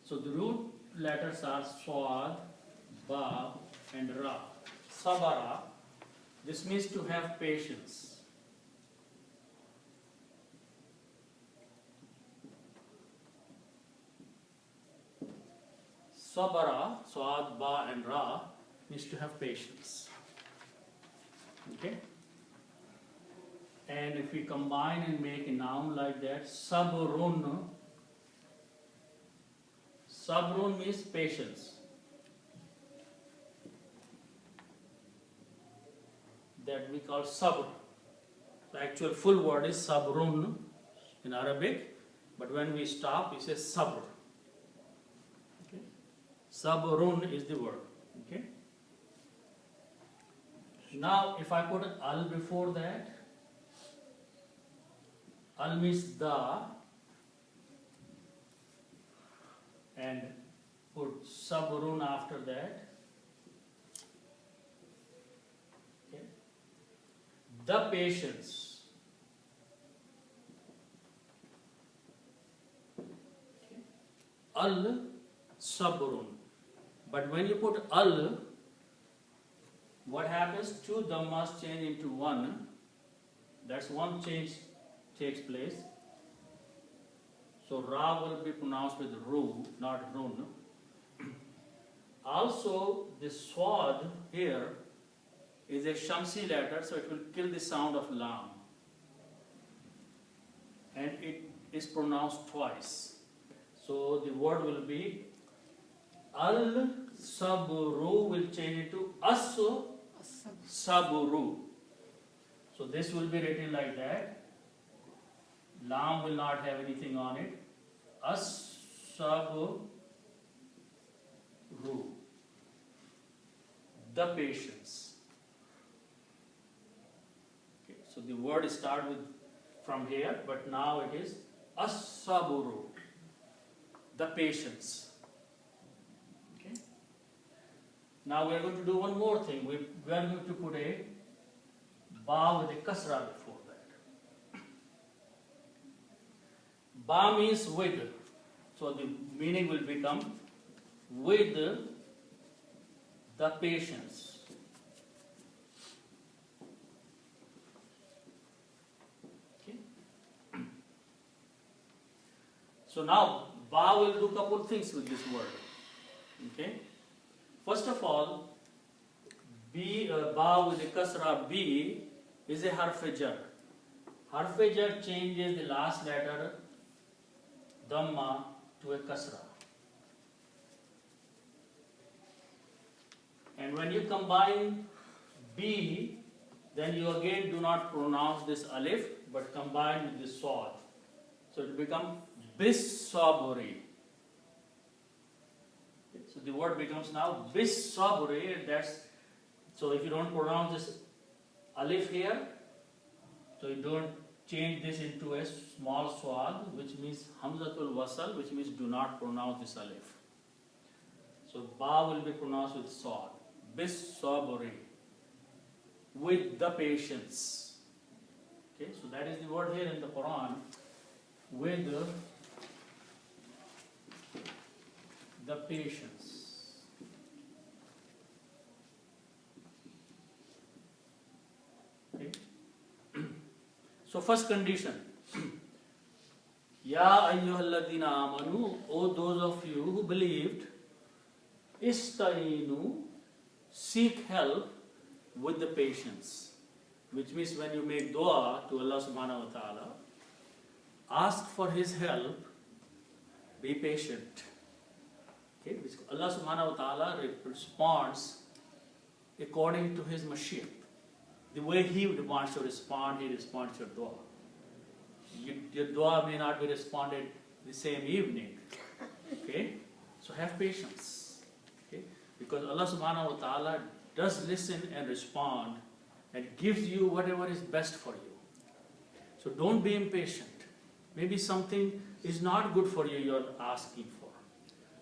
So the root letters are Swad, Ba and Ra. Sabara, this means to have patience. Sabara, Swad, Ba and Ra means to have patience. Okay? And if we combine and make a noun like that, Sabrun. Sabrun means patience. That we call sabr. The actual full word is sabrun in Arabic, but when we stop, we say sabr. Okay? Sabrun is the word. Okay? Now, if I put al before that, al means the, and put sabrun after that. Okay. The patience. Okay. Al sabrun. But when you put al, what happens? Two dhammas change into one. That's one change takes place. So Ra will be pronounced with Ru, not Run. Also, the Swad here is a Shamsi letter, so it will kill the sound of Lam. And it is pronounced twice. So the word will be Al Sabru will change into As Sabru. So this will be written like that. Lam will not have anything on it. As-sabru, the patience. Okay, so the word starts with from here, but now it is as-sabru, the patience. Okay. Now we are going to do one more thing. We are going to put a ba with a kasra before. Ba means with, so the meaning will become with the patience. Okay. So now ba will do couple things with this word. Okay. First of all, ba with the kasra b is a harf-e-jar. Harf-e-jar changes the last letter Dhamma to a kasra. And when you combine B, then you again do not pronounce this alif, but combine with this swad. So it becomes bis-saburi. So the word becomes now bis-saburi. So if you don't pronounce this alif here, so you don't change this into a small swad, which means hamzatul wasal, which means do not pronounce this alif. So ba will be pronounced with swad. Bis sabri, with the patience. Okay, so that is the word here in the Quran, with the patience. Okay. So first condition, Ya ayyuhalladhina amanu, O those of you who believed, Istainu, seek help with the patience. Which means when you make dua to Allah subhanahu wa ta'ala, ask for His help, be patient. Okay? Because Allah subhanahu wa ta'ala responds according to His mashiach. The way He wants to respond, He responds to your dua. Your dua may not be responded the same evening. Okay? So have patience. Okay? Because Allah subhanahu wa ta'ala does listen and respond and gives you whatever is best for you. So don't be impatient. Maybe something is not good for you, you're asking for.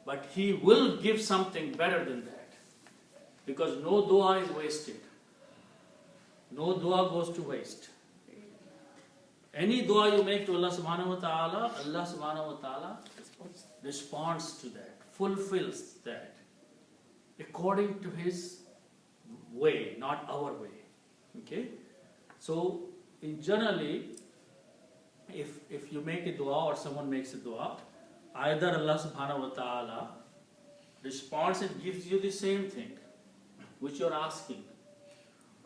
But He will give something better than that. Because no dua is wasted. No dua goes to waste. Any dua you make to Allah subhanahu wa ta'ala responds to that, fulfills that according to his way, not our way. Okay? So, generally, if you make a dua or someone makes a dua, either Allah subhanahu wa ta'ala responds and gives you the same thing which you are asking,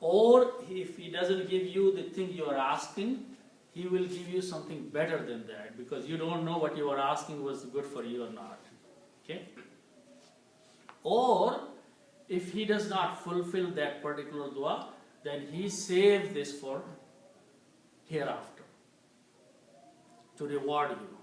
or if he doesn't give you the thing you are asking, he will give you something better than that, because you don't know what you are asking was good for you or not. Okay? Or if he does not fulfill that particular dua, then he saves this for hereafter to reward you.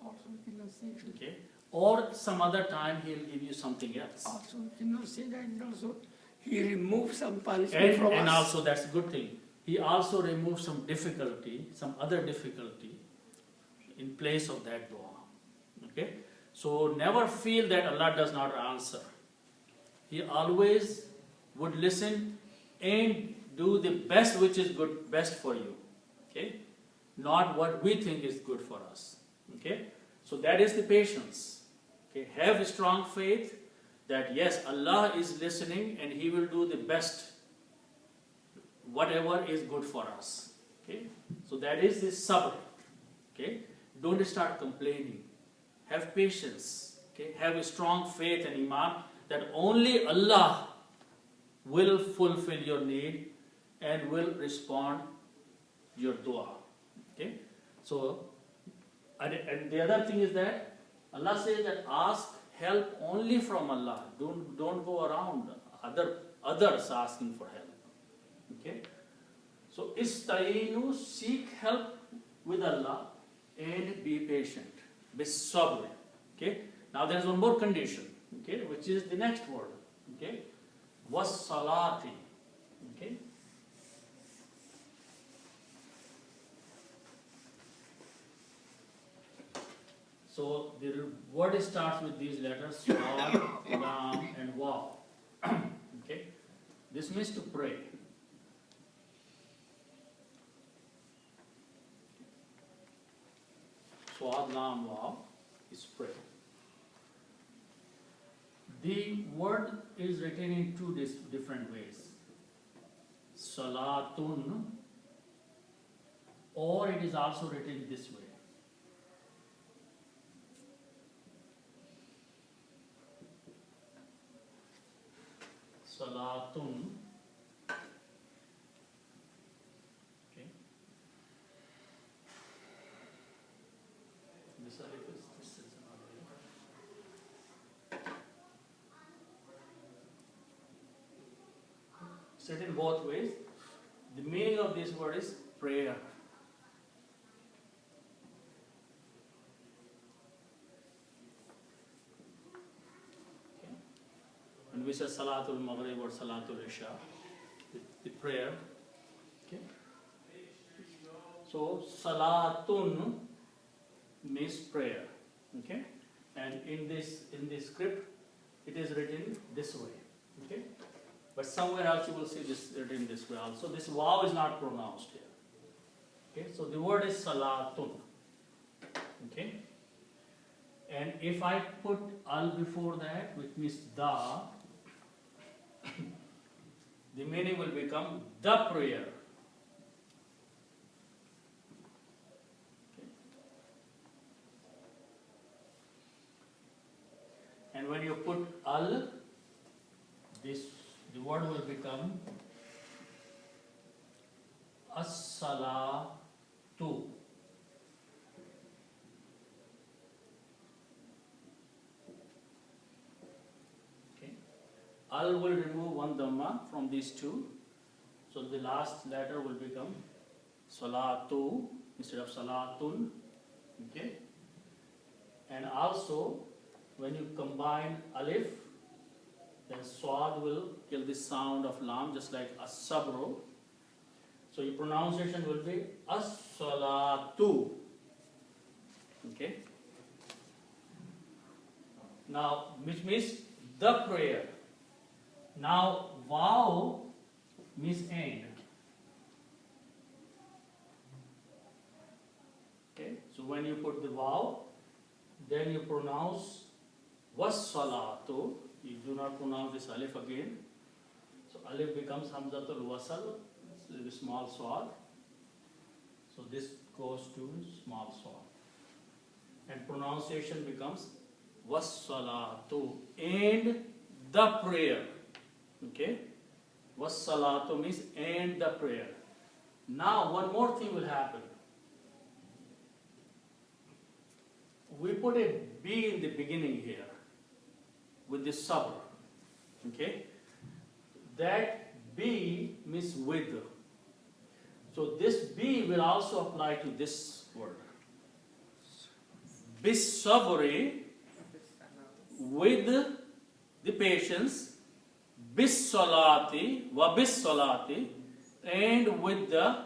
Also, we cannot say that. Okay? Or some other time he will give you something else. Also, we cannot say that. And also, he removes some punishment from us. And also, that's a good thing. He also removes some difficulty, some other difficulty in place of that dua. Okay? So never feel that Allah does not answer. He always would listen and do the best which is good, best for you. Okay? Not what we think is good for us. Okay? So that is the patience. Okay? Have a strong faith that yes, Allah is listening and He will do the best, whatever is good for us. Okay? So that is the sabr. Okay? Don't start complaining. Have patience. Okay? Have a strong faith and iman that only Allah will fulfill your need and will respond your dua. Okay? So, and the other thing is that Allah says that ask help only from Allah. Don't go around others asking for help. Okay? So, istaeenu, seek help with Allah and be patient. Be sabr. Okay? Now there is one more condition. Okay? Which is the next word. Okay? Was salati. Okay? So the word starts with these letters Swad, Lam and Waw. Okay? This means to pray. Swad, Lam, Waw is pray. The word is written in two different ways. Salatun, or it is also written this way. Salatun. Okay. This is another way. Said in both ways. The meaning of this word is prayer. Okay. When we say Salatul Maghrib or Salatul Isha, the prayer. Okay. So Salatun means prayer. Okay. And in this script, it is written this way. Okay. But somewhere else you will see this written this way also. This waw is not pronounced here. Okay, so the word is salatun. Okay, and if I put al before that, which means the meaning will become the prayer. Okay. And when you put al, the word will become as-salatu. Okay. Al will remove one dhamma from these two. So the last letter will become salatu instead of salatun. Okay. And also when you combine alif, then swad will kill the sound of lam, just like as-sabru. So your pronunciation will be as-salatu. Okay. Now, which means the prayer. Now, waw means end. Okay. So when you put the waw, then you pronounce was-salatu. You do not pronounce this alif again. So alif becomes hamzatul wasal, the small swad. So this goes to small swad. And pronunciation becomes was-salatu, and the prayer. Okay? Was-salatu means and the prayer. Now one more thing will happen. We put a B in the beginning here with this sabr. Okay? That B means with. So this B will also apply to this word. Bis sabri, with the patience, bis salati, wa bis salati, and with the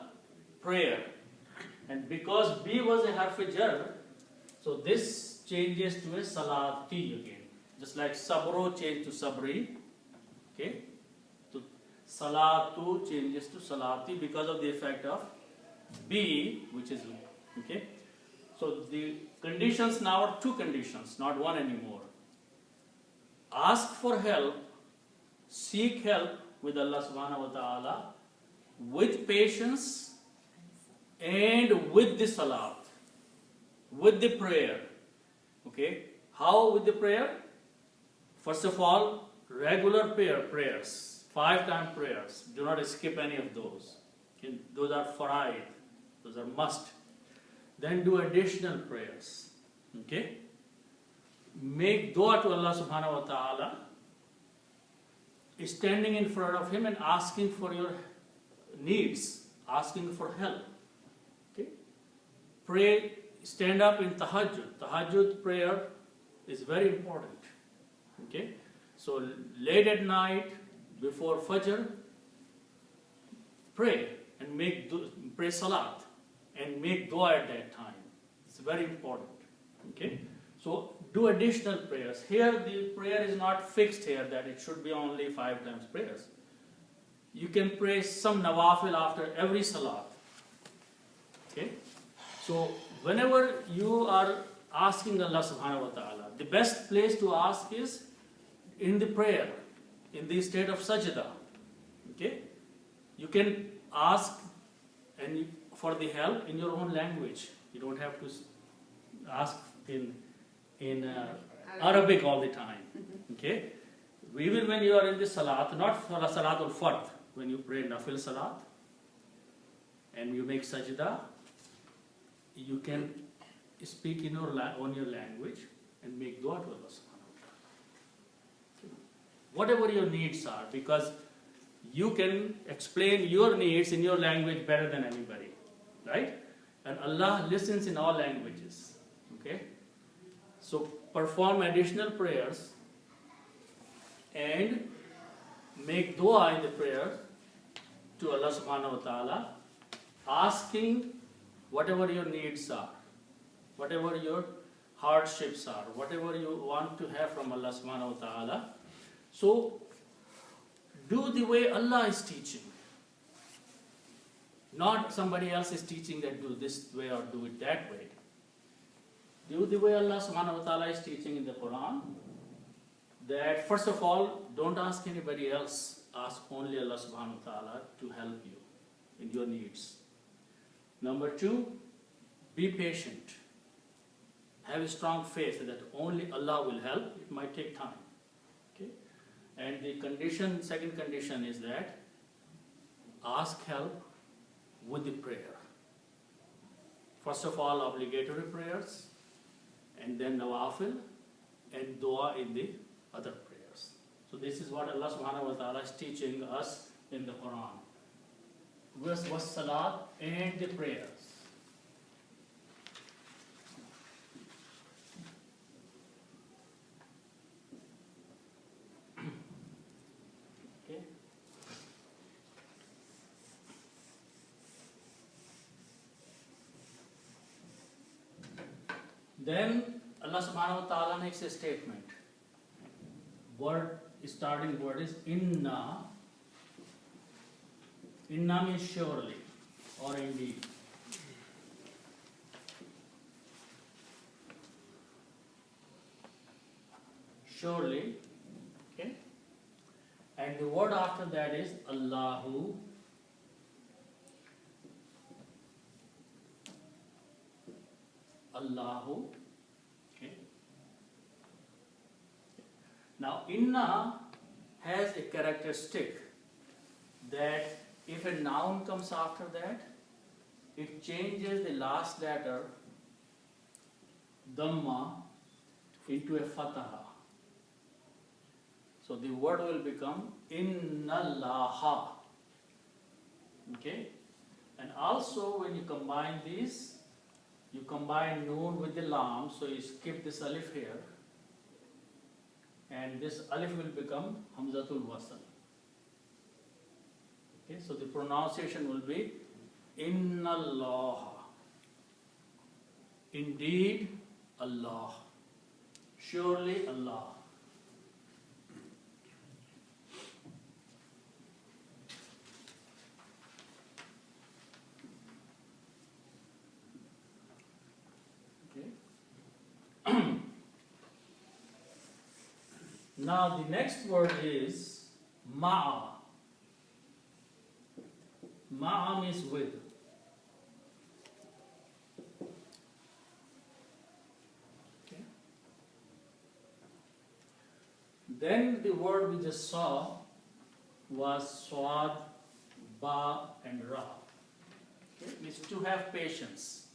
prayer. And because B was a harf jar, so this changes to a salati again. Just like sabro changed to sabri. Okay? So salatu changes to salati because of the effect of B, which is, okay? So the conditions now are two conditions, not one anymore. Ask for help, seek help with Allah subhanahu wa ta'ala, with patience and with the salat, with the prayer. Okay? How with the prayer? First of all, regular prayers, 5-time prayers. Do not skip any of those. Okay? Those are faraid. Those are must. Then do additional prayers. Okay? Make dua to Allah subhanahu wa ta'ala, standing in front of Him and asking for your needs, asking for help. Okay? Pray, stand up in tahajjud. Tahajjud prayer is very important. Okay? So late at night, before Fajr, pray and pray salat and make dua at that time. It's very important. Okay? So do additional prayers. Here the prayer is not fixed here that it should be only 5 times prayers. You can pray some nawafil after every salat. Okay? So whenever you are asking Allah subhanahu wa ta'ala, the best place to ask is in the prayer, in the state of sajda. Okay? You can ask for the help in your own language. You don't have to ask in Arabic all the time. Okay? Even when you are in the salat, not for salatul fard, when you pray nafil salat and you make sajda, you can speak in your language and make dua to Allah subhanahu wa ta'ala. Whatever your needs are, because you can explain your needs in your language better than anybody. Right? And Allah listens in all languages. Okay? So perform additional prayers and make dua in the prayer to Allah subhanahu wa ta'ala, asking whatever your needs are, whatever your hardships are, whatever you want to have from Allah subhanahu wa ta'ala. So do the way Allah is teaching. Not somebody else is teaching that do this way or do it that way. Do the way Allah subhanahu wa ta'ala is teaching in the Quran. That first of all, don't ask anybody else. Ask only Allah subhanahu wa ta'ala to help you in your needs. Number 2, be patient. Have a strong faith that only Allah will help. It might take time. Okay? And the second condition is that ask help with the prayer. First of all, obligatory prayers, and then nawafil, and dua in the other prayers. So this is what Allah subhanahu wa ta'ala is teaching us in the Quran. Was salat and the prayers. Okay. Then Allah subhanahu wa ta'ala makes a statement. Starting word is inna. Inna means surely or indeed. surely. Okay? And the word after that is Allahu. Allahu. Okay. Now, inna has a characteristic that if a noun comes after that, it changes the last letter dhamma into a fataha. So the word will become innallaha. Okay? And also when you combine these, you combine noon with the lam, so you skip this alif here, and this alif will become hamzatul wasl. Okay, so the pronunciation will be innallaha. Indeed, Allah. Surely Allah. Now the next word is ma'a. Ma'a means with. Okay. Then the word we just saw was swad, ba and ra. Okay. It means to have patience.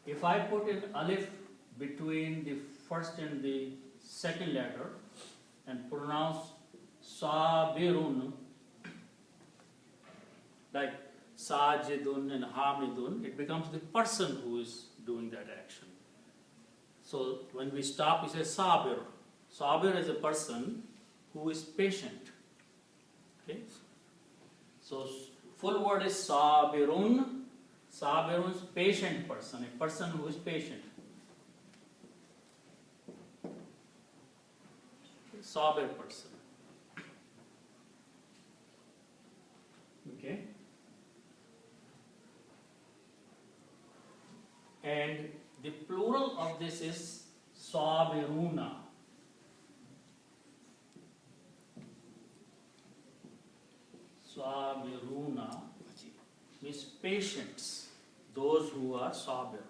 If I put an alif between the first and the second letter and pronounce sabirun, like sajidun and hamidun, it becomes the person who is doing that action. So when we stop, we say sabir. Sabir is a person who is patient. Okay? So full word is sabirun. Sabirun is patient person, a person who is patient. Sabir person. Okay? And the plural of this is sabiruna. Sabiruna means patients, those who are sabir,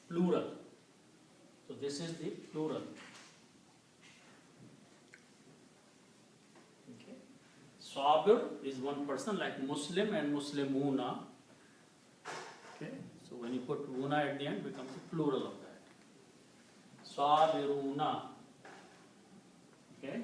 plural. So this is the plural. Okay. Sabir is one person, like Muslim and Muslimuna. Okay. So when you put una at the end, it becomes the plural of that. Sabiruna. Okay.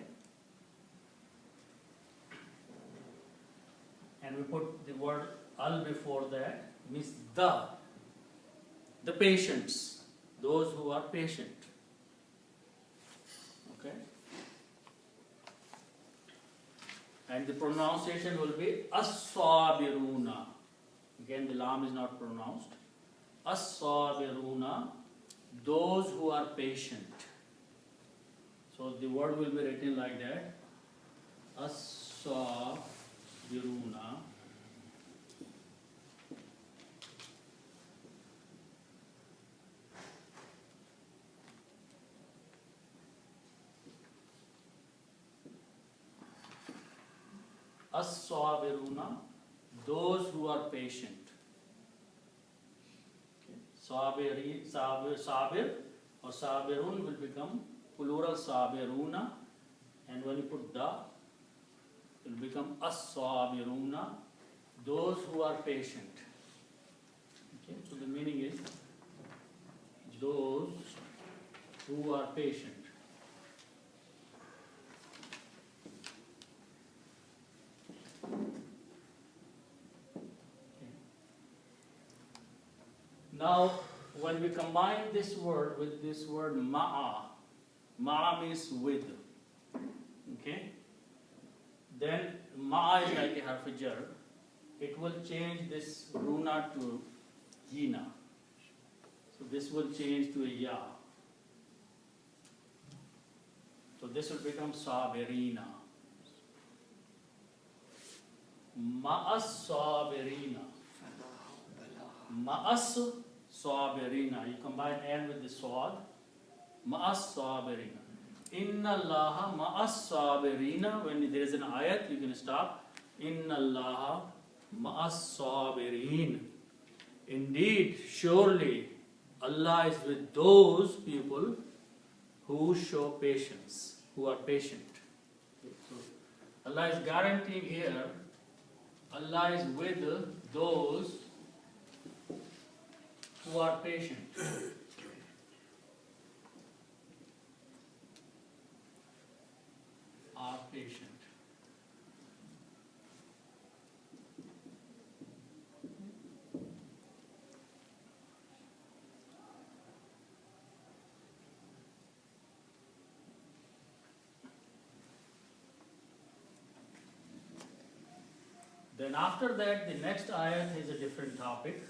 And we put the word al before that, means the patients, those who are patient. Okay? And the pronunciation will be as-sabiruna. Again, the lam is not pronounced. As-sabiruna, those who are patient. So the word will be written like that. As-sabiruna. As-sabiruna, those who are patient. Okay. Sabir or sabirun will become plural sabiruna, and when you put da, it will become as-sabiruna, those who are patient. Okay. So the meaning is those who are patient. Now, when we combine this word with this word ma'a, ma'a means with, okay? Then ma'a is like a harf jar. It will change this runa to yina. So this will change to a ya. So this will become sabirina. Ma'as sabirina. Ma'as sabirina. You combine N with the swad. Ma'as sabirina. Inna Allaha ma'as sabirina. When there is an ayat, you can stop. Inna Allaha ma'as sabirin. Indeed, surely, Allah is with those people who show patience, who are patient. So, Allah is guaranteeing here, Allah is with those who are patient. Are patient. Then after that, the next ayat is a different topic.